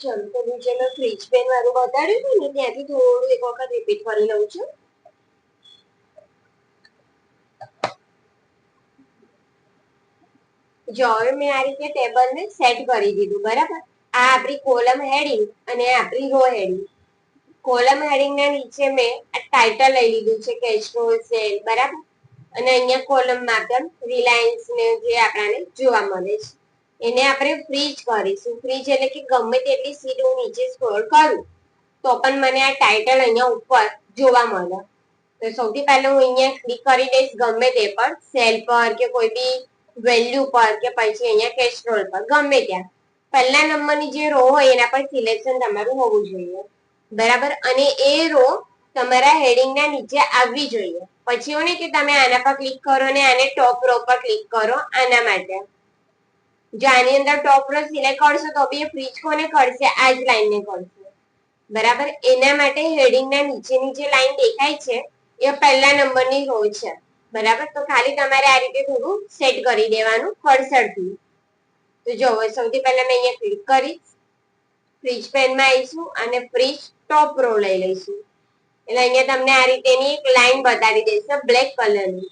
ચલો તો નીચે મેં ફ્રીજ પેન વાળું બતાડ્યું હતું ને ત્યાંથી થોડું એક વખત રિપીટ કરી લઉં છું. જો હવે મેં આ રીતે ટેબલને સેટ કરી દીધું, બરાબર. આ આપણી કોલમ હેડિંગ અને આપણી રો હેડિંગ. કોલમ હેડિંગ ના નીચે મેં આ ટાઇટલ લઈ લીધું છે કેસ્ટ્રોલ સેલ, બરાબર. અને અહીંયા કોલમમાં પણ રિલાયન્સ ને જે આપણાને જોવા મળે છે એને આપણે ફ્રીજ કરીશું. ફ્રીજ એટલે કે ગમે તેટલી સીટ હું નીચે સ્ક્રોલ કરું તો પણ મને આ ટાઇટલ અહીંયા ઉપર જોવા મળે. તો સૌથી પહેલા હું અહીંયા ક્લિક કરી દઈશ ગમે તે પર, સેલ પર કે કોઈ બી વેલ્યુ પર કે પછી અહીંયા કેસ્ટ્રોલ પર, ગમે ત્યાં. પહેલા નંબરની જે રો હોય એના પર સિલેક્શન તમારું હોવું જોઈએ, બરાબર. અને એ રો તમારા હેડિંગ ના નીચે આવવી જોઈએ. પછી એવું નહીં કે તમે આના પર ક્લિક કરો ને આને ટોપ રો પર ક્લિક કરો. આના માટે જો આની અંદર ટોપ રો સિલેક્ટ કરશો તો બી એ ફ્રીજ કોને કરશે? આ જ લાઈન ને કરશે, બરાબર. એના માટે હેડિંગ ના નીચેની જે લાઈન દેખાય છે એ પહેલા નંબરની રો છે, બરાબર. તો ખાલી તમારે આ રીતે થોડું સેટ કરી દેવાનું કર્સરથી. તો જો સૌથી પહેલા મેં અહીંયા ક્લિક કરીશ, ફ્રીજ પેનમાં આવીશું અને ફ્રીજ ટોપ રો લઈ લઈશું. એટલે અહીંયા તમને આ રીતેની એક લાઈન બતાવી દેશે બ્લેક કલરની.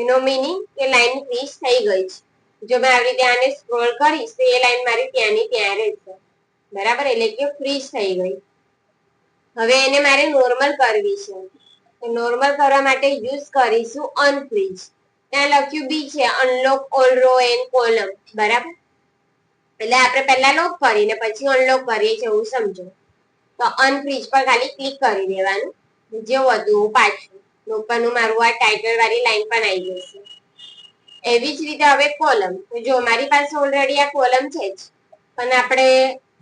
એનો મીનિંગ કે લાઈન ફ્રીજ થઈ ગઈ છે. જો મેં આવી રીતે આને સ્ક્રોલ કરીશ તો એ લાઈન મારી ત્યાંની ત્યાં રહેશે, બરાબર. એટલે કે ફ્રીજ થઈ ગઈ. હવે એને મારે નોર્મલ કરવી છે. તો નોર્મલ કરવા માટે યુઝ કરીશું અનફ્રીજ. ત્યાં લખ્યું બી છે unlock all raw and column, બરાબર. એટલે આપણે પહેલા લોક કરીને પછી અનલોક કરીએ છીએ એવું સમજો. તો અનફ્રીજ પર ખાલી ક્લિક કરી દેવાનું. જેવું હતું પાછું ઉપરનું મારું આ ટાઇટલ વાળી લાઈન પણ આવી જશે. એવી જ રીતે હવે કોલમ. તો જો મારી પાસે ઓલરેડી આ કોલમ છે જ, પણ આપણે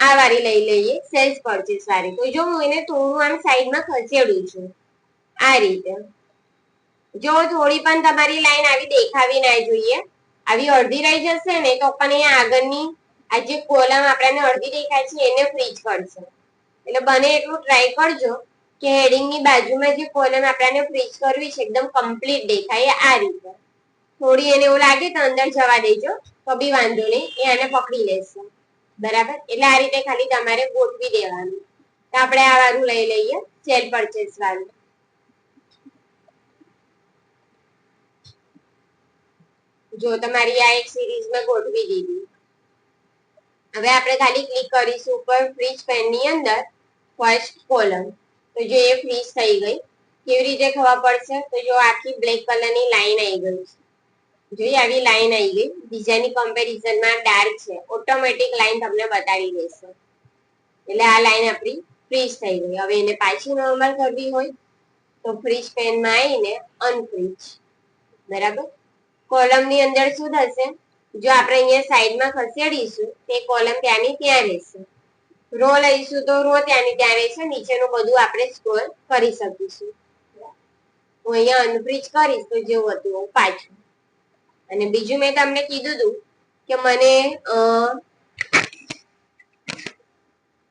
આ વાળી લઈ લઈએ સેલ્સ પરચેસ વાળી. તો જો હું એને થોડું આમ સાઈડમાં ખસેડું છું આ રીતે. જો થોડી પણ તમારી લાઈન આવી દેખાવી ના જોઈએ. આવી અડધી રહી જશે ને તો પણ અહીંયા આગળની આ જે કોલમ આપણને અડધી દેખાય છે એને ફ્રીજ કરશે. એટલે બને એટલું ટ્રાય કરજો કે હેડિંગ ની બાજુમાં જે કોલમ આપણને ફ્રીજ કરવી છે એકદમ કમ્પ્લીટ દેખાય આ રીતે. થોડી એને એવું લાગે તો અંદર જવા દેજો તો બી વાંધો નહીં, એ આને પકડી લેશે, બરાબર. એટલે આ રીતે ખાલી તમારે ગોઠવી દેવાનું. તો આપણે આ વાળું લઈ લઈએ સેલ પરચેસ વાળું. જો તમારી આ એક સિરીઝ મેં ગોઠવી દીધી. હવે આપણે ખાલી ક્લિક કરીશું ઉપર ફ્રીજ પેનની અંદર ફર્સ્ટ કોલમ. તો જો એ ફ્રીજ થઈ ગઈ. કેવી રીતે ખબર પડશે? તો જો આખી બ્લેક કલરની લાઈન આવી ગઈ છે. જોઈએ આવી લાઈન આવી ગઈ. બીજાની કમ્પેરિઝનમાં ડાર્ક છે, ઓટોમેટિક લાઈન તમને બતાવી દેશે. એટલે આ લાઈન આપણી ફ્રીજ થઈ ગઈ. હવે એને પાછી નોર્મલ કરવી હોય તો ફ્રીજ પેનમાં આવીને અનફ્રીજ, બરાબર. કોલમ ની અંદર શું થશે? જો આપણે અહીંયા સાઈડમાં ખસેડીશું તે કોલમ ત્યાંની ત્યાં રહેશે. રો લઈશું તો રો ત્યાંની ત્યાં રહેશે. નીચેનું બધું આપણે સ્ક્રોલ કરી શકીશું. હું અહીંયા અનફ્રીજ કરીશ તો જેવું હતું એવું પાછું. અને બીજું મેં તમને કીધું હતું કે મને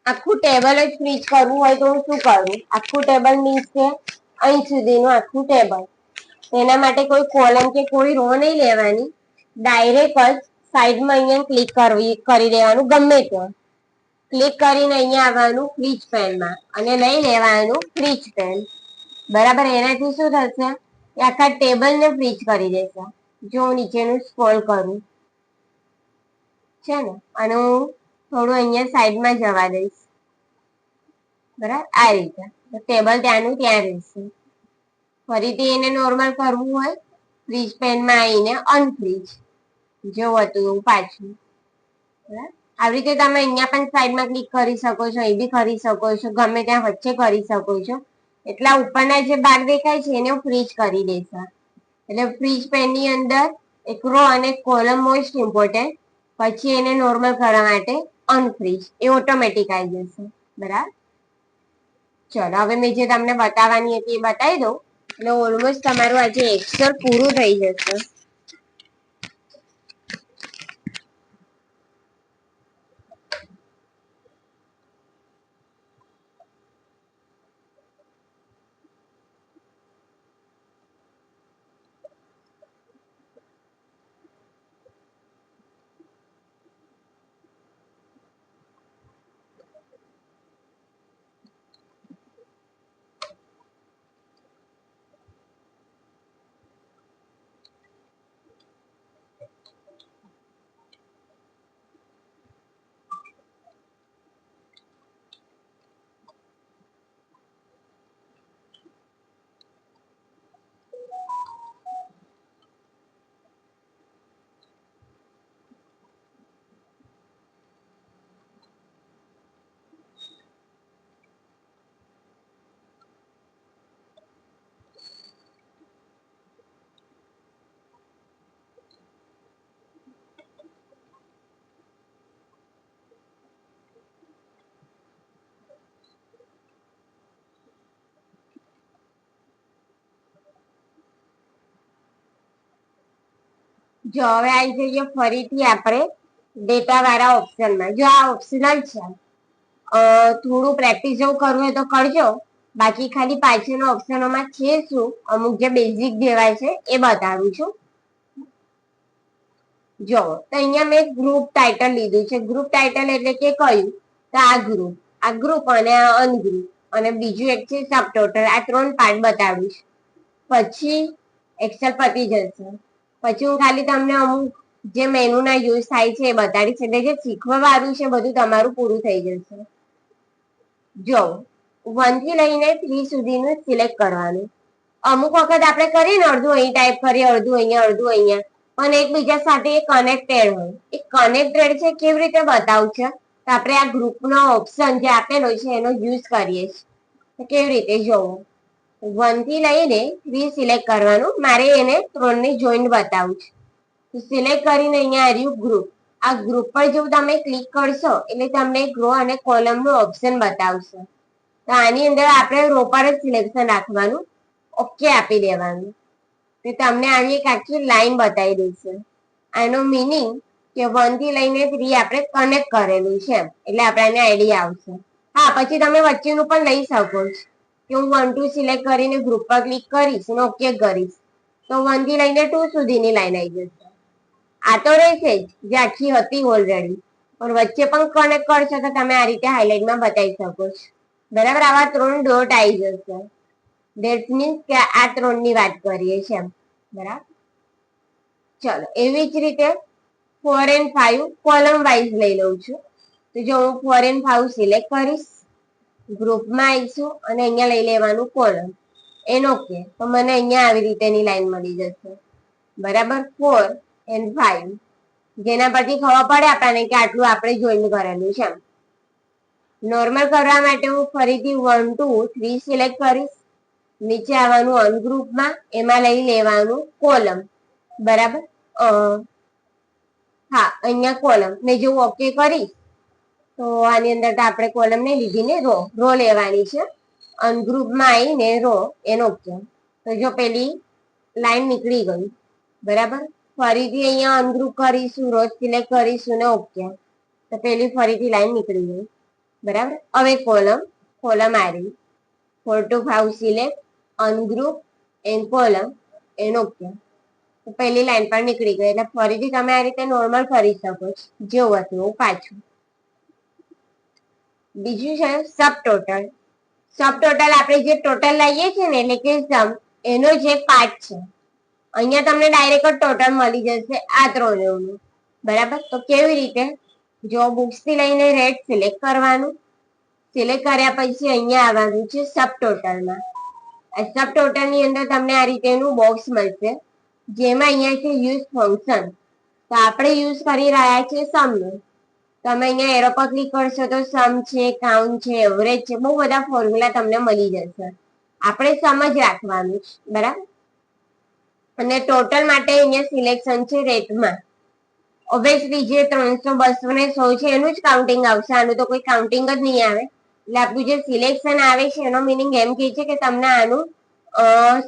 આખું ટેબલ જ ફ્રીજ કરવું હોય તો હું શું કરું? આખું ટેબલ મીન્સ કે અહીં સુધીનું આખું ટેબલ. એના માટે કોઈ કોલમ કે કોઈ રો નહીં લેવાની, ડાયરેક્ટ જ સાઈડમાં અહીંયા ક્લિક કરી દેવાનું ગમે ત્યાં. ક્લિક કરીને અહીંયા આવવાનું ફ્રીજ પેનમાં અને લઈ લેવાનું ફ્રીજ પેન, બરાબર. એનાથી શું થશે? એ આખા ટેબલને ફ્રીજ કરી દેશે. જો હું નીચેનું સ્ક્રોલ કરું છે ને, અને હું થોડું અહીંયા સાઈડમાં જવા દઈશ, બરાબર. આ રીતે ટેબલ ત્યાંનું ત્યાં રહેશે. ફરીથી એને નોર્મલ કરવું હોય ફ્રીજ પેનમાં આવીને અનફ્રીજ, જેવું હતું એવું પાછું, બરાબર. આવી રીતે તમે અહીંયા પણ સાઈડમાં ક્લિક કરી શકો છો, એ બી કરી શકો છો, ગમે ત્યાં વચ્ચે કરી શકો છો. એટલા ઉપરના જે ભાગ દેખાય છે એને ફ્રીજ કરી દેશે. એટલે ફ્રીજ પેનની અંદર એક રો અને કોલમ મોસ્ટ ઇમ્પોર્ટન્ટ, પછી એને નોર્મલ કરવા માટે અનફ્રીજ, એ ઓટોમેટિક આવી જશે, બરાબર. ચલો હવે મેં જે તમને બતાવવાની હતી એ બતાવી દઉં એટલે ઓલમોસ્ટ તમારું આજે એક્સેલ પૂરું થઈ જશે. જો હવે આવી જઈએ ફરીથી આપણે ડેટા વાળા ઓપ્શનમાં. જો આ ઓપ્શનલ છે, થોડું પ્રેક્ટિસ જેવું કરવું હોય તો કરજો, બાકી ખાલી પાછળના ઓપ્શનોમાં છે શું અમુક જે બેઝિક જેવા છે એ બતાવું છું. જો તો અહીંયા મેં ગ્રુપ ટાઇટલ લીધું છે. ગ્રુપ ટાઇટલ એટલે કે કયું, તો આ ગ્રુપ અને આ અનગ્રુપ, અને બીજું એક છે સબ ટોટલ. આ 3 પાર્ટ બતાવ્યું છે. પછી એક્સેલ પતી જશે. પછી હું ખાલી તમને અમુક જે મેનુના યુઝ થાય છે એ બતાડીશ, એટલે જે શીખવા વાળું છે બધું તમારું પૂરું થઈ જશે. જો 1 થી લઈને 3 સુધીનું સિલેક્ટ કરવાનું. અમુક વખત આપણે કરીએ ને, અડધું અહીં ટાઈપ કરીએ, અડધું અહીંયા, અડધું અહીંયા, પણ એકબીજા સાથે કનેક્ટેડ હોય. એ કનેક્ટેડ છે કેવી રીતે બતાવું છે, તો આપણે આ ગ્રુપનો ઓપ્શન જે આપેલો છે એનો યુઝ કરીએ છીએ. કેવી રીતે જોવો, 1 થી લઈને 3 સિલેક્ટ કરવાનું. મારે એને 3 ની જોઈન્ટ બતાવું છે. સિલેક્ટ કરીને અહીંયા આવ્યું ગ્રુપ. આ ગ્રુપ પર જો તમે ક્લિક કરશો એટલે તમને રો અને કોલમનું ઓપ્શન બતાવશે. તો આની અંદર આપણે રો પર જ સિલેક્શન રાખવાનું, ઓકે આપી દેવાનું. તો તમને આવી એક આખી લાઈન બતાવી દેશે. આનો મીનિંગ કે 1 થી લઈને 3 આપણે કનેક્ટ કરેલું છે, એટલે આપણને આઈડિયા આવશે. હા, પછી તમે વચ્ચેનું પણ લઈ શકો છો કે હું 1 2 સિલેક્ટ કરીને ગ્રુપ પર ક્લિક કરીશ અને ઓકે કરીશ, તો 1 થી લઈને 2 સુધીની લાઈન આવી જશે. આ તો રહેશે જ જે આખી હતી ઓલરેડી, પણ વચ્ચે પણ કનેક્ટ કરશો તો તમે આ રીતે હાઇલાઇટમાં બતાવી શકો છો. બરાબર, આવા 3 ડોટ આવી જશે. ધેટ મીન્સ કે આ 3 ની વાત કરીએ છીએ એમ. બરાબર, ચલો એવી જ રીતે 4 and 5 કોલમ વાઇઝ લઈ લઉં છું. તો જો હું 4 and 5 સિલેક્ટ કરીશ, ગ્રુપમાં આવીશું અને અહીંયા લઈ લેવાનું કોલમ, એનો ઓકે, તો મને અહીંયા આવી રીતેની લાઈન મળી જશે. બરાબર, 4 and 5, જેના પરથી ખબર પડે આપણને કે આટલું આપણે જોઈન કરેલું છે. નોર્મલ કરવા માટે હું ફરીથી 1 2 3 સિલેક્ટ કરીશ, નીચે આવવાનું અનગ્રુપમાં, એમાં લઈ લેવાનું કોલમ. બરાબર, હા અહીંયા કોલમ ને જો ઓકે કરીશ તો આની અંદર તો આપણે કોલમ ને લીધી ને રો લેવાની છે. અનગ્રુપમાં આવીને રો, એનો ઓકે. તો જો પેલી લાઈન નીકળી ગઈ. બરાબર, ફરીથી અહીંયા અનગ્રુપ કરીશું, રો સિલેક્ટ કરીશું ને ઓકે, તો પેલી ફરીથી લાઈન નીકળી ગઈ. બરાબર, હવે કોલમ આવી 4 to 5 select, ungroup and column, એનો ઓકે, તો પહેલી લાઈન પર નીકળી ગઈ. એટલે ફરીથી તમે આ રીતે નોર્મલ કરી શકો છો, જેવું હતું એવું પાછું. બીજું છે સબ ટોટલ. સબ ટોટલ આપણે જે ટોટલ લઈએ છીએ ને, એટલે કે સમ, એનો જે પાર્ટ છે. અહીંયા તમને ડાયરેક્ટ ટોટલ મળી જશે આ 3 નું. બરાબર, તો કેવી રીતે, જો બુક્સ થી લઈને રેડ સિલેક્ટ કરવાનું. સિલેક્ટ કર્યા પછી અહીંયા આવવાનું છે સબ ટોટલમાં. આ સબ ટોટલ ની અંદર તમને આ રીતેનું બોક્સ મળશે, જેમાં અહીંયા છે યુઝ ફંક્શન. તો આપણે યુઝ કરી રહ્યા છીએ સમ નું. તમે અહીંયા એરો પર ક્લિક કરશો તો સમ છે, કાઉન્ટ છે, એવરેજ છે, બહુ બધા ફોર્મ્યુલા તમને મળી જશે. આપણે સમ જ રાખવાનું છે. બરાબર, અને ટોટલ માટે અહીંયા સિલેક્શન છે રેટમાં. ઓબ્વિયસલી જે 300 200 ને 100 છે એનું જ કાઉન્ટિંગ આવશે, આનું તો કોઈ કાઉન્ટિંગ જ નહીં આવે. એટલે આપણું જે સિલેક્શન આવે છે એનો મિનિંગ એમ કે છે કે તમને આનું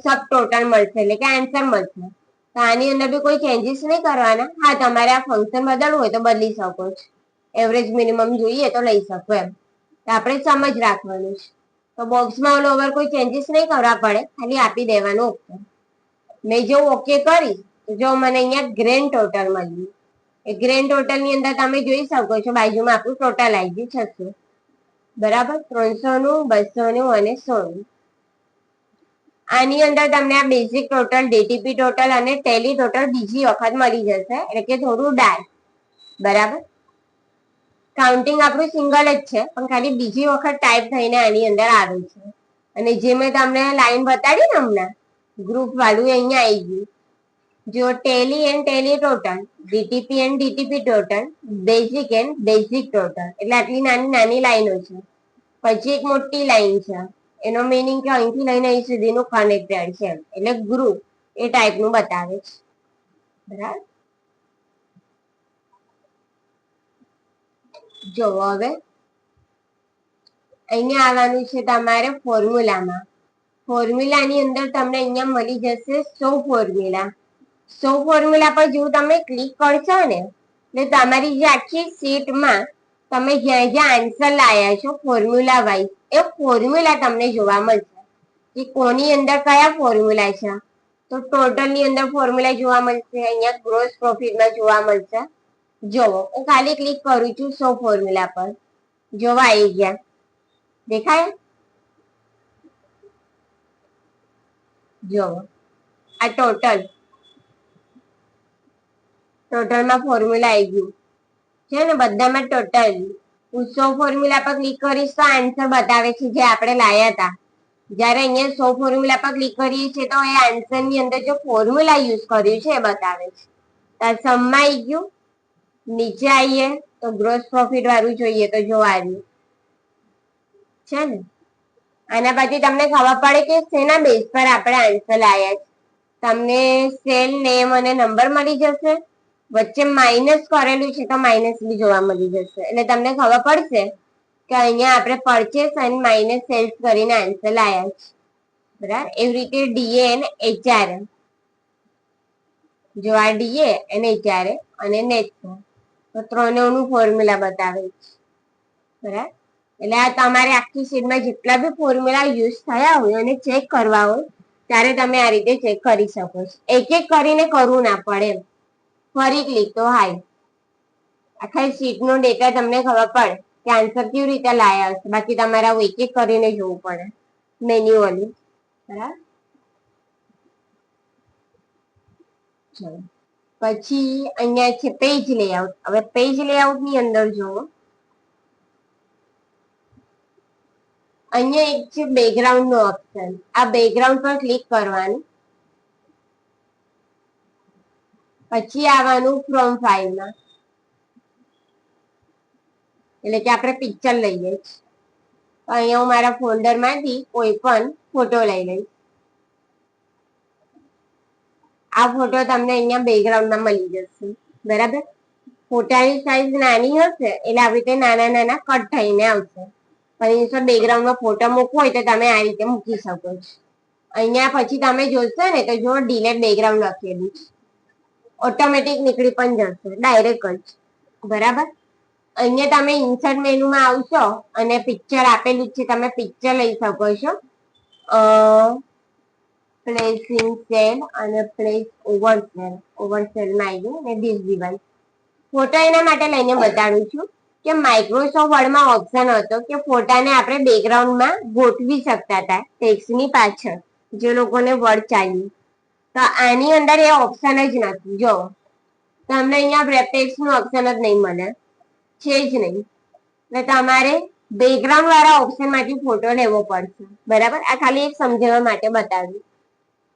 સબ ટોટલ મળશે, એટલે કે આન્સર મળશે. તો આની અંદર બી કોઈ ચેન્જીસ નહીં કરવાના. હા, તમારે આ ફંક્શન બદલવું હોય તો બદલી શકો છો, એવરેજ મિનિમમ જોઈએ તો લઈ શકો એમ. તો આપણે સમજ રાખવાનું છે. તો બોક્સમાં ઓલ ઓવર કોઈ ચેન્જીસ નહીં કરવા પડે, ખાલી આપી દેવાનું ઓકે. મેં જો ઓકે કરી તો જો મને અહીંયા ગ્રેન્ડ ટોટલ મળ્યું. એ ગ્રેન્ડ ટોટલ ની અંદર તમે જોઈ શકો છો બાજુમાં આપણું ટોટલ આવી ગયું 600. બરાબર, 300 નું, 200 નું અને 100 નું. આની અંદર તમને આ બેઝિક ટોટલ, ડીટીપી ટોટલ અને ટેલી ટોટલ બીજી વખત મળી જશે, એટલે કે થોડું ડાર્ક. બરાબર, કાઉન્ટિંગ આપણું સિંગલ જ છે, પણ ખાલી બીજી વખત ટાઈપ થઈને આની અંદર આવે છે. અને જે મેં તમને લાઈન બતાડી ને હમણાં ગ્રુપ વાળું, અહીંયા આવી ગયું. જો Tally and Tally total, DTP and DTP total, basic and basic total, એટલે આટલી નાની નાની લાઈનો છે. પછી એક મોટી લાઈન છે, એનો મીનિંગ કે અહીંથી લઈને અહીં સુધીનું કનેક્ટેડ છે, એટલે ગ્રુપ એ ટાઈપનું બતાવે છે. બરાબર, જો હવે અહીંયા આવવાનું છે તમારે ફોર્મ્યુલામાં. ફોર્મ્યુલાની અંદર તમને અહીંયા મળી જશે 100 ફોર્મ્યુલા. સો ફોર્મ્યુલા પર જેવું તમે ક્લિક કરશો ને એટલે તમારી જે આખી શીટમાં તમે જ્યાં જ્યાં આન્સર લાયા છો ફોર્મ્યુલા વાઇઝ એ ફોર્મ્યુલા તમને જોવા મળશે કે કોની અંદર કયા ફોર્મ્યુલા છે. તો ટોટલ ની અંદર ફોર્મ્યુલા જોવા મળશે, અહીંયા ગ્રોસ પ્રોફિટમાં જોવા મળશે. જોવો હું ખાલી ક્લિક કરું છું સો ફોર્મ્યુલા પર, જોવા આવી ગયા, દેખાય? જોવો આ ટોટલમાં ફોર્મ્યુલા આવી ગયું છે ને બધામાં ટોટલ. હું સો ફોર્મ્યુલા પર ક્લિક કરીશ તો આન્સર બતાવે છે જે આપણે લાયા હતા. જયારે અહીંયા સો ફોર્મ્યુલા પર ક્લિક કરીએ છીએ તો એ આન્સર ની અંદર જો ફોર્મ્યુલા યુઝ કર્યું છે એ બતાવે છે. સમમાં આવી ગયું. નીચે આવીએ તો ગ્રોસ પ્રોફિટ વાળું જોઈએ તો જોવા આવ્યું છે ને. આના પછી તમને ખબર પડે કે શેના બેઝ પર આપણે આન્સર લાયા છે. તમને સેલ નેમ અને નંબર મળી જશે, વચ્ચે માઇનસ કરેલું છે તો માઇનસ બી જોવા મળી જશે. એટલે તમને ખબર પડશે કે અહીંયા આપણે પરચેસ અને માઇનસ સેલ્સ કરીને આન્સર લાયા છે. બરાબર, એવી રીતે ડીએ અને એચઆર, જો આ ડીએ અને એચઆર અને નેટ તો ત્રણેયનું ફોર્મ્યુલા બતાવે છે. બરાબર, એટલે આ તમારે આખી શીટમાં જેટલા બી ફોર્મ્યુલા યુઝ થયા હોય અને ચેક કરવા હોય ત્યારે તમે આ રીતે ચેક કરી શકો છો. એક એક કરીને કરવું ના પડે એમ. ફરી ક્લિક તો હાય આખા શીટ નો ડેટા તમને ખબર પડે કે આન્સર કેવી રીતે લાયા હશે. બાકી તમારે આવું એક એક કરીને જોવું પડે મેન્યુઅલી. બરાબર, પછી અહીંયા છે પેજ લેઆઉટ. હવે પેજ લેઆઉટ ની અંદર જુઓ, અહીંયા એક છે બેકગ્રાઉન્ડ નો ઓપ્શન. આ બેકગ્રાઉન્ડ પર ક્લિક કરવાનું, પછી આવવાનું ફ્રોમ ફાઇલમાં, એટલે કે આપણે પિક્ચર લઈએ છીએ. તો અહીંયા હું મારા ફોલ્ડર માંથી કોઈ પણ ફોટો લઈ લઈશ. આ ફોટો તમને અહીંયા બેકગ્રાઉન્ડમાં મળી જશે. બરાબર, ફોટાની સાઈઝ નાની હશે એટલે આવી રીતે નાના નાના કટ થઈને આવશે. પણ બેકગ્રાઉન્ડમાં ફોટો મૂકવો હોય તો તમે આ રીતે મૂકી શકો છો. અહીંયા પછી તમે જોશો ને તો જો ડિલેટ બેકગ્રાઉન્ડ લખેલું છે, ઓટોમેટિક નીકળી પણ જશે ડાયરેક્ટ જ. બરાબર, અહીંયા તમે ઇન્સર્ટ મેનુમાં આવશો અને પિક્ચર આપેલું છે, તમે પિક્ચર લઈ શકો છો. પ્લેસિંગ સેલ અને પ્લેસ ઓવર સેલ, ઓવર સેલમાં આવી ગયું અને ધીસ ડિવાઇસ. ફોટો એના માટે લઈને બતાડું છું કે માઇક્રોસોફ્ટ વર્ડમાં ઓપ્શન હતો કે ફોટાને આપણે બેકગ્રાઉન્ડમાં ગોઠવી શકતા હતા ટેક્સ્ટની પાછળ, જે લોકોને વર્ડ ચાલ્યું. તો આની અંદર એ ઓપ્શન જ નથી. જો તમને અહીંયા ટેક્સ્ટ નું ઓપ્શન જ નહીં મળે, છે જ નહીં. એટલે તમારે બેકગ્રાઉન્ડ વાળા ઓપ્શન માંથી ફોટો લેવો પડશે. બરાબર, આ ખાલી એક સમજાવવા માટે બતાવ્યું.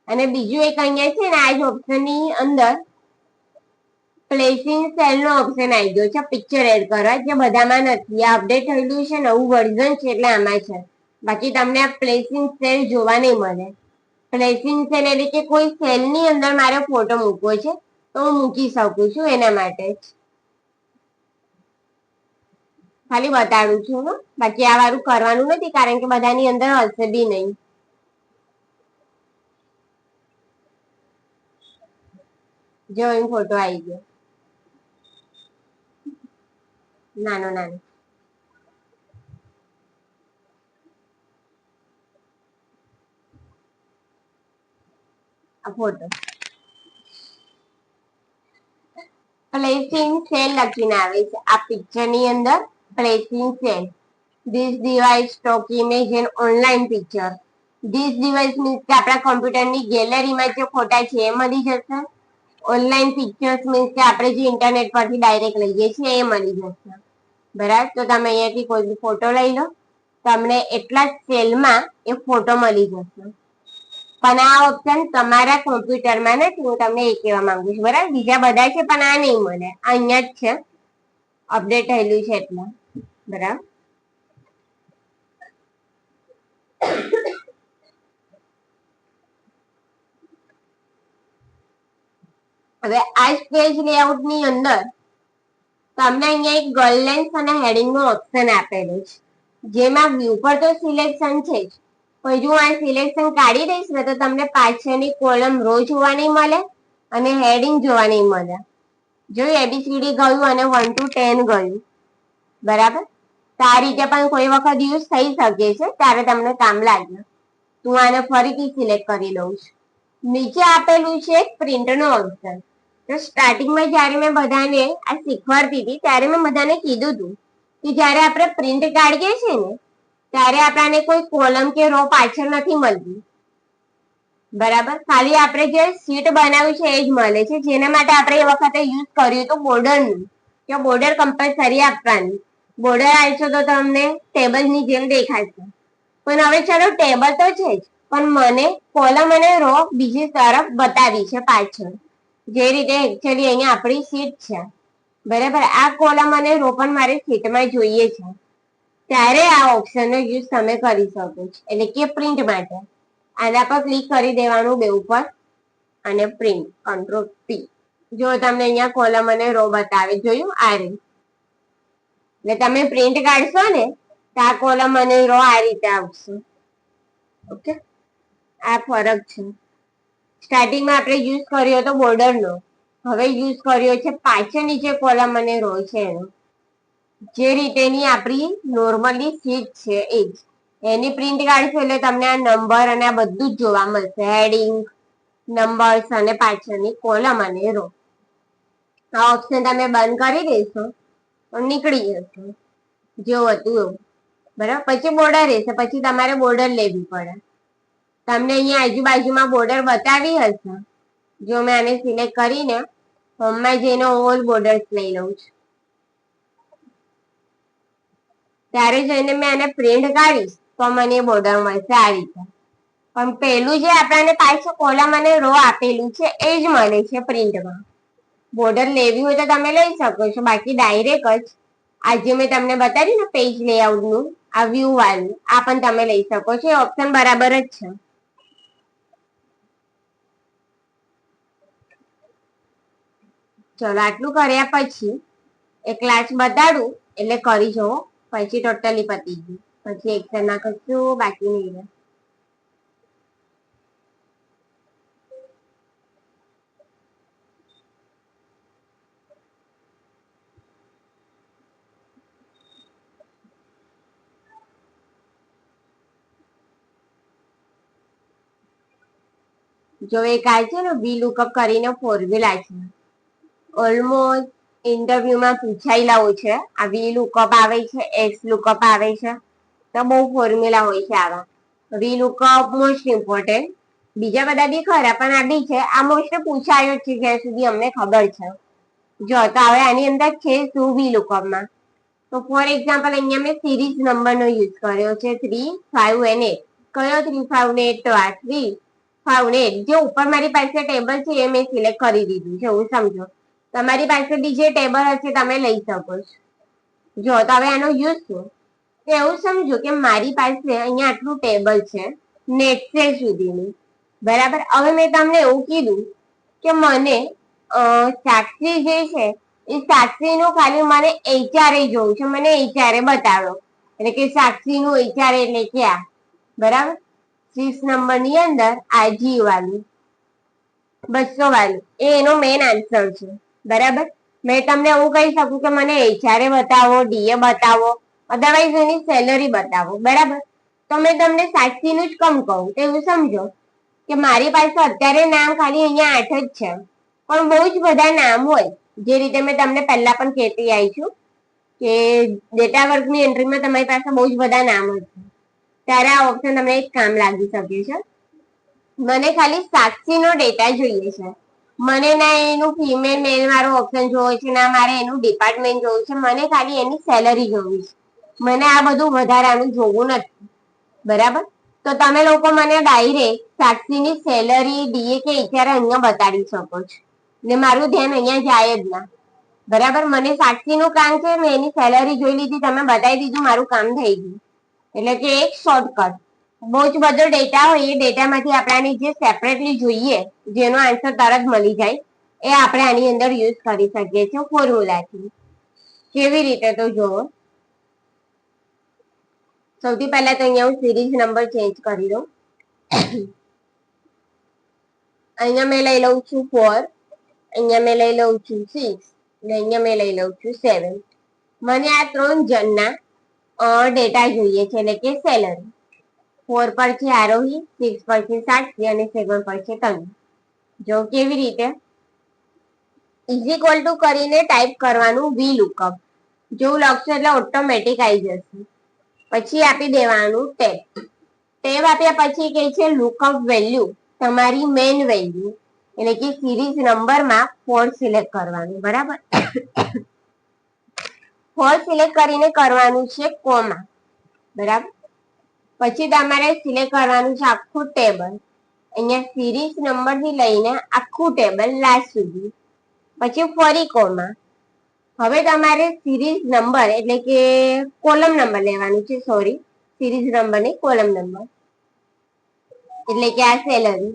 અને બીજું એક અહીંયા છે ને આ જ ઓપ્શન ની અંદર પ્લેસિંગ સેલ નો ઓપ્શન આવી ગયો છે પિક્ચર એડ કરવા, જે બધામાં નથી. આ અપડેટ થયેલું છે, નવું વર્ઝન છે એટલે આમાં છે. બાકી તમને આ પ્લેસિંગ સેલ જોવા નહીં મળે. પ્લેસિંગ સેલ એટલે કે કોઈ સેલ ની અંદર મારે ફોટો મૂકવો છે તો હું મૂકી શકું છું, એના માટે જ ખાલી બતાડું છું. બાકી આ વાળું કરવાનું નથી કારણ કે બધાની અંદર હશે બી નહીં. જો એમ ફોટો આવી ગયો નાનો નાનો. આ ફોટો પ્લેસિંગ સેલ લખીને આવે છે આ પિક્ચર ની અંદર. Placing cell, this device stock image and online picture. This device means કે આપણા કોમ્પ્યુટરની ગેલેરીમાં જે ફોટા છે એ મળી જશે. ઓનલાઈન પિક્ચર્સ મીન્સ કે આપણે જે ઇન્ટરનેટ પરથી ડાયરેક્ટ લઈએ છીએ એ મળી જશે. બરાબર, તો તમે અહીંયાથી કોઈ બી ફોટો લઈ લો, તમને એટલા જ સેલમાં એ ફોટો મળી જશે. પણ આ ઓપ્શન તમારા કોમ્પ્યુટરમાં નથી, હું તમને એ કહેવા માંગુ છું. બરાબર, બીજા બધા છે પણ આ નહીં મળે, આ અહીંયા જ છે, અપડેટ થયેલું છે એટલે. બરાબર, હવે આ પેજ લેઆઉટ ની અંદર તમને અહીંયા એક ગર્લેન્સ અને હેડિંગ નો ઓપ્શન આપેલો છે, જેમાં વ્યૂ પર તો સિલેક્શન છે જ, પણ જો આ સિલેક્શન કાઢી દઈશ ને તો તમને પાછળની કોલમ રો જોવા નહીં મળે અને હેડિંગ જોવા નહીં મળે. જોયું એબીસીડી ગયું અને 1 to 10 ગયું, બરાબર. તો આ રીતે પણ કોઈ વખત યુઝ થઈ શકે છે, ત્યારે તમને કામ લાગે. હું આને ફરીથી સિલેક્ટ કરી લઉં છું. નીચે આપેલું છે પ્રિન્ટ નો ઓપ્શન. તો સ્ટાર્ટિંગમાં જયારે મેં બધાને આ શીખવાડતી હતી ત્યારે મેં બધાને કીધું હતું કે જયારે આપણે પ્રિન્ટ કાઢીએ છીએ ને ત્યારે આપણને કોઈ કોલમ કે રો પાછળ નથી મળતી, બરાબર. ખાલી આપણે જે શીટ બનાવ્યું છે એ જ મળે છે, જેના માટે આપણે એ વખતે યુઝ કર્યું હતું બોર્ડરનું, કે બોર્ડર કમ્પલસરી આપવાની. બોર્ડર આવશે તો તમને ટેબલની જેમ દેખાશે. પણ હવે ચાલો ટેબલ તો છે જ, પણ મને કોલમ અને રો બીજી તરફ બતાવી છે પાછળ, જે રીતે એકચ્યુઅલી અહીંયા આપણી શીટ છે, બરાબર. આ કોલમ અને રો પણ મારે શીટમાં જોઈએ છે, ત્યારે આ ઓપ્શનનો યુઝ તમે કરી શકો છો, એટલે કે પ્રિન્ટ માટે. આના પર ક્લિક કરી દેવાનું બે ઉપર અને પ્રિન્ટ, કંટ્રોલ P. જો તમને અહીંયા કોલમ અને રો બતાવે, જોયું આ રીતે. એટલે તમે પ્રિન્ટ કાઢશો ને તો આ કોલમ અને રો આ રીતે આવશે. ઓકે, આ ફરક છે. સ્ટાર્ટિંગમાં આપણે યુઝ કર્યો હતો બોર્ડરનો, હવે યુઝ કર્યો છે પાછળની જે કોલમ અને રો છે એનો. જે રીતેની આપણી નોર્મલી શીટ છે એ જ. એની પ્રિન્ટ કાઢશો એટલે તમને આ નંબર અને આ બધું જ જોવા મળશે, હેડિંગ, નંબર્સ અને પાછળની કોલમ અને રો. આ ઓપ્શન તમે બંધ કરી દેશો તો નીકળી જશે, જેવું હતું એવું, બરાબર. પછી બોર્ડર રહેશે, પછી તમારે બોર્ડર લેવી પડે. તમને અહીંયા આજુબાજુમાં બોર્ડર બતાવી હશે. જો મેં આને સિલેક્ટ કરીને હોમમાં જઈને ઓલ બોર્ડર્સ લઈ લઉં છું, ત્યારે જઈને મેં આને પ્રિન્ટ કાઢીશ તો મને બોર્ડર મળશે આ રીતે. પણ પેલું જે આપણને પાછું કોલમ અને રો આપેલું છે એ જ મળે છે પ્રિન્ટમાં. બોર્ડર લેવી હોય તો તમે લઈ શકો છો, બાકી ડાયરેક્ટ જ આજે મેં તમને બતાવ્યું ને પેજ લેઆઉટનું, આ વ્યૂ વાળું, આ પણ તમે લઈ શકો છો. એ ઓપ્શન બરાબર જ છે. ચલો આટલું કર્યા પછી એક ક્લાસ બતાડું એટલે કરી જવો, પછી ટોટલી પતી ગયું. પછી એક્સેલમાં કશું બાકી નહીં રહે. જો એક આ છે ને વી લુકઅપ કરીને ફોર્મ્યુલા છે, ઓલમોસ્ટ ઇન્ટરવ્યુમાં પૂછાયેલા હોય છે. આ વી લુકઅપ આવે છે, એક્સ લુકઅપ આવે છે, તો બહુ ફોર્મ્યુલા હોય છે આવા. વી લુકઅપ મોસ્ટ ઇમ્પોર્ટન્ટ, બીજા બધા બી ખરા પણ આ બી છે. આ મોસ્ટ પૂછાયો છે જ્યાં સુધી અમને ખબર છે. જો તો હવે આની અંદર છે શું વી લુકઅપમાં, તો ફોર એક્ઝામ્પલ અહીંયા મેં સિરીઝ નંબરનો યુઝ કર્યો છે 3, 5 અને 8. કયો 3, 5 ને 8? તો આ 3, 5 ને 8. જે ઉપર મારી પાસે ટેબલ છે એ મેં સિલેક્ટ કરી દીધું છે, એવું સમજો. તમારી પાસે બીજે ટેબલ હશે તમે લઈ શકો છો. જો તો હવે આનો યુઝ શું, તો એવું સમજો કે મારી પાસે અહીંયા આટલું ટેબલ છે નેક્સ્ટ સુધીનું, બરાબર. હવે મેં તમને એવું કીધું કે મને સાક્ષી જે છે એ સાક્ષીનું ખાલી મને એચઆરએ જોવું છે, મને એચઆરએ બતાવો. એટલે કે સાક્ષીનું એચઆરએ એટલે કે આ, બરાબર. 6 નંબરની અંદર આજી વાળું 200 વાળું એ એનો મેઇન આન્સર છે, બરાબર. મેં તમને એવું કહી શકું કે મને એચઆરએ બતાવો, ડીએ બતાવો, અધરવાઇઝ એની સેલરી બતાવો, બરાબર. તો મેં તમને સાક્ષીનું જ કમ કહું, તો એવું સમજો કે મારી પાસે અત્યારે નામ ખાલી અહીંયા 8 જ છે, પણ બહુ જ બધા નામ હોય. જે રીતે મેં તમને પહેલા પણ કહેતી આવી છું કે ડેટા વર્કની એન્ટ્રીમાં તમારી પાસે બહુ જ બધા નામ હશે, ત્યારે આ ઓપ્શન તમને એક કામ લાગી શકે છે. મને ખાલી સાક્ષીનો ડેટા જોઈએ છે, મને ના એનું ફિમેલ મેલ વાળો ઓપ્શન જોવો છે, ના મારે એનું ડિપાર્ટમેન્ટ જોવું છે, મને ખાલી એની સેલરી જોવી છે. મને આ બધું વધારાનું જોવું નથી, બરાબર. તો તમે લોકો મને ડાયરેક્ટ સાક્ષીની સેલરી, ડીએ કે એચઆરએ અહીંયા બતાડી શકો છો, ને મારું ધ્યાન અહીંયા જાય જ ના, બરાબર. મને સાક્ષીનું કામ છે, મેં એની સેલરી જોઈ લીધી, તમે બતાવી દીધું, મારું કામ થઈ ગયું. એટલે કે એક શોર્ટકટ. બહુ જ બધો ડેટા હોય એ ડેટામાંથી આપણાને જે સેપરેટલી જોઈએ, જેનો આન્સર તરત મળી જાય, એ આપણે આની અંદર યુઝ કરી શકીએ છીએ ફોર્મ્યુલાથી. કેવી રીતે તો જુઓ. સૌથી પહેલા તો અહીંયા હું સિરીઝ નંબર ચેન્જ કરી દઉં. અહીંયા મેં લઈ લઉં છું 4, અહીંયા મેં લઈ લઉં છું 6 અને અહીંયા મેં લઈ લઉં છું 7. મને આ 3 જણના ડેટા જોઈએ છે, એટલે કે સેલરી. 4 પર છે આરોહી, 6 પર છે સાક્ષી અને 7 પર છે તન્વી. જો કેવી રીતે, ઇઝ ઇક્વલ ટુ કરીને ટાઈપ કરવાનું વી લુકઅપ. જેવું લખશો એટલે ઓટોમેટિક આવી જશે. પછી આપી દેવાનું ટેબ. ટેબ આપ્યા પછી કે છે લુકઅપ વેલ્યુ, તમારી મેઇન વેલ્યુ એટલે કે સિરીઝ નંબરમાં 4 સિલેક્ટ કરવાનું. બરાબર, 4 સિલેક્ટ કરીને કરવાનું છે કોમા. બરાબર, પછી તમારે સિલેક્ટ કરવાનું છે આખું ટેબલ. અહીંયા સિરીઝ નંબર થી લઈને આખું ટેબલ લાસ્ટ સુધી. પછી ફરી કોમા. હવે તમારે સિરીઝ નંબર એટલે કે કોલમ નંબર લેવાનું છે, સોરી સિરીઝ નંબર નહીં, કોલમ નંબર. એટલે કે આ સેલરી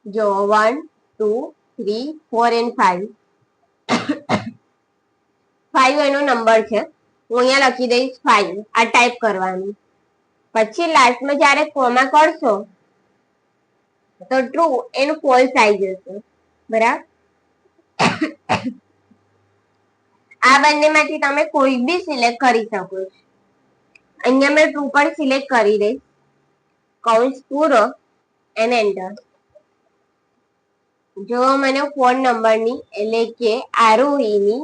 જો 1 2 3 4 and 5. 5 એનો નંબર છે, હું અહીંયા લખી દઈશ 5. આ ટાઈપ કરવાનું. પછી લાસ્ટમાં જ્યારે કોમા કરશો તો ટ્રુ એનું ફોલ્સ આવી જશે. બરાબર, આ બંનેમાંથી તમે કોઈ બી સિલેક્ટ કરી શકો છો. અહીંયા મેં ટ્રુ પર સિલેક્ટ કરી દઈશ, કૌંસ પૂરો અને એન્ટર. જો મને ફોન નંબરની એટલે કે આરોહીની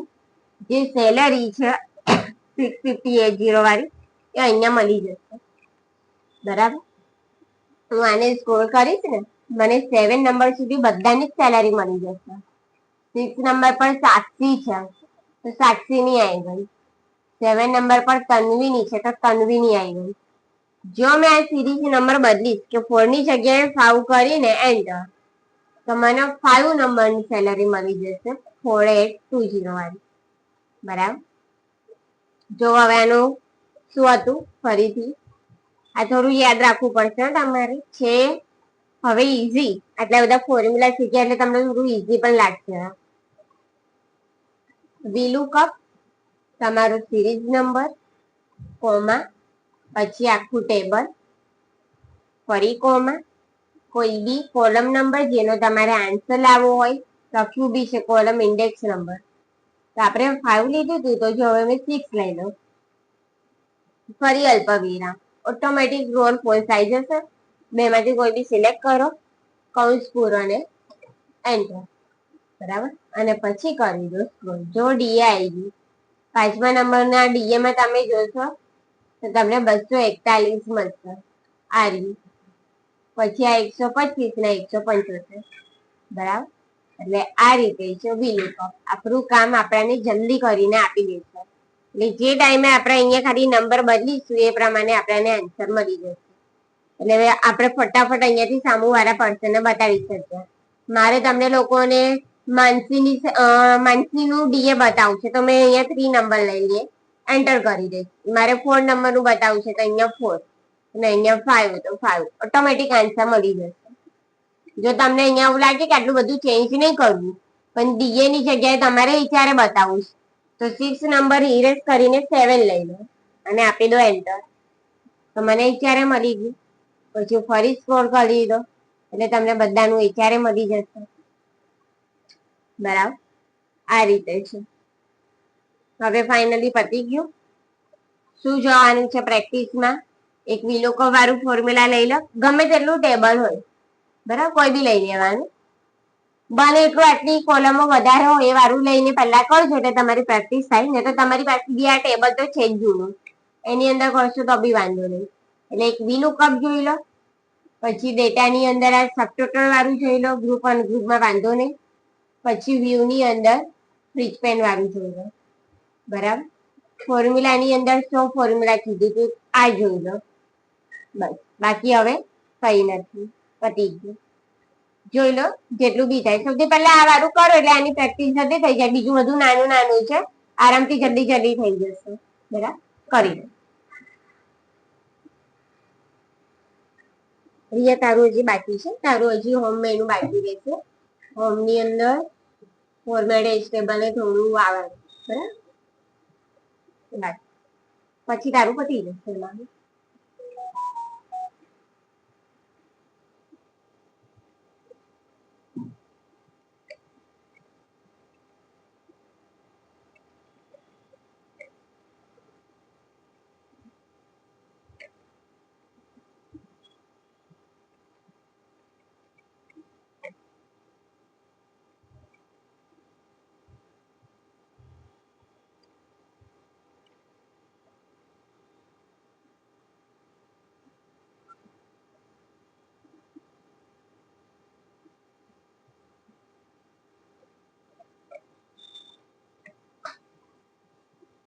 જે સેલરી છે 650 વાળી એ અહીંયા મળી જશે. બરાબર, હું આને સ્ક્રોલ કરીશ ને, મને 7 નંબર સુધી બધાની જ સેલરી મળી જશે. 6 નંબર પર સાક્ષી છે તો સાક્ષીની આવી ગઈ. 7 નંબર પર તન્વીની છે તો તન્વીની આવી ગઈ. જો મેં આ સિરીઝ નંબર બદલીશ કે 4 ની જગ્યાએ 5 કરીને એન્ટર, તો મને 5 નંબરની સેલરી મળી જશે 4820 વાળી. બરાબર, જો હવે આનું શું હતું ફરીથી, આ થોડું યાદ રાખવું પડશે તમારે. છે હવે ઈઝી, આટલા બધા ફોર્મ્યુલા શીખ્યા એટલે તમને થોડું ઈઝી પણ લાગશે. VLOOKUP, તમારો સિરીઝ નંબર, કોમા, પછી આખું ટેબલ, ફરી કોમા, કોઈ બી કોલમ નંબર જેનો તમારે આન્સર લાવવો હોય, લખ્યું બી છે કોલમ ઇન્ડેક્સ નંબર. તો આપણે 5 લીધું હતું, તો જો હવે મેં 6 લઈ લઉં. ફરી અલ્પવિરામ, ઓટોમેટિક રોલ ફોલ્સ આવી જશે. બેમાંથી કોઈ બી સિલેક્ટ કરો, કૌંસ પૂરો ને એન્ટર. બરાબર, અને પછી કરી દો સ્ક્રોલ. જો ડીએ આવી ગયું, 5મા નંબરના ડીએ માં તમે જોશો તો તમને 241 મળશે. આ રહ્યું. પછી આ 125 ને 175. બરાબર, એટલે આ રીતે છે VLOOKUP. આપણું કામ આપણને જલ્દી કરીને આપી દેશે. એટલે જે ટાઈમે આપણે અહીંયા ખાલી નંબર બદલીશું એ પ્રમાણે આપણને આન્સર મળી જશે. એટલે હવે આપણે ફટાફટ અહીંયાથી સામુ વાળા પર્સનને બતાવી શકીએ. મારે તમને લોકોને માનસીનું ડીએ બતાવું છે, તો મેં અહીંયા 3 નંબર લઈ લઈએ, એન્ટર કરી દઈશ. મારે 4 નંબરનું બતાવું છે તો અહીંયા 4 અને અહીંયા 5 તો 5, ઓટોમેટિક આન્સર મળી જશે. જો તમને અહીંયા એવું લાગે કે આટલું બધું ચેન્જ નહીં કરવું, પણ ડીએ ની જગ્યાએ તમારે વિચારે બતાવું છે, તો 6 નંબર ઇરેઝ કરીને 7 લઈ લો અને આપી દો એન્ટર. તો મને વિચારે મળી ગયું. પછી ફરી સ્ક્રોલ કરી દો એટલે તમને બધાનું વિચારે મળી જશે. બરાબર, આ રીતે છે. હવે ફાઇનલી પતી ગયું. શું જોવાનું છે પ્રેક્ટિસમાં, એક VLOOKUP વાળું ફોર્મ્યુલા લઈ લો, ગમે તેટલું ટેબલ હોય. બરાબર, કોઈ બી લઈ લેવાનું. બને એટલું આટલી કોલમો વધારે હોય એ વાળું લઈને પહેલા કરજો એટલે તમારી પ્રેક્ટિસ થાય. ને તો તમારી પાસે બી આ ટેબલ તો છે જ જૂનું, એની અંદર કરશો તો બી વાંધો નહીં. એટલે એક VLOOKUP જોઈ લો, પછી ડેટાની અંદર આ સબટોટલ વાળું જોઈ લો, ગ્રુપ અને ગ્રુપમાં વાંધો નહીં. પછી વ્યૂની અંદર ફ્રીજ પેન વાળું જોઈ લો. બરાબર, ફોર્મ્યુલાની અંદર 100 ફોર્મ્યુલા કીધું હતું આ જોઈ લો. બસ, બાકી હવે કઈ નથી, પતી ગયું. જોઈ લો જેટલું બી થાય. સૌથી પહેલા આ વાળું કરો એટલે આની પ્રેક્ટિસ જલ્દી થઈ જાય. બીજું બધું નાનું નાનું છે, આરામથી જલ્દી જલ્દી થઈ જશે. બરાબર, કરી લો. રિયા, તારું હજી બાકી છે, તારું હજી હોમ મેનુ બાકી રહેશે. હોમ ની અંદર ફોર્મેટ HTML ને થોડું આવે. બરાબર, પછી તારું પતી જશે એમાં.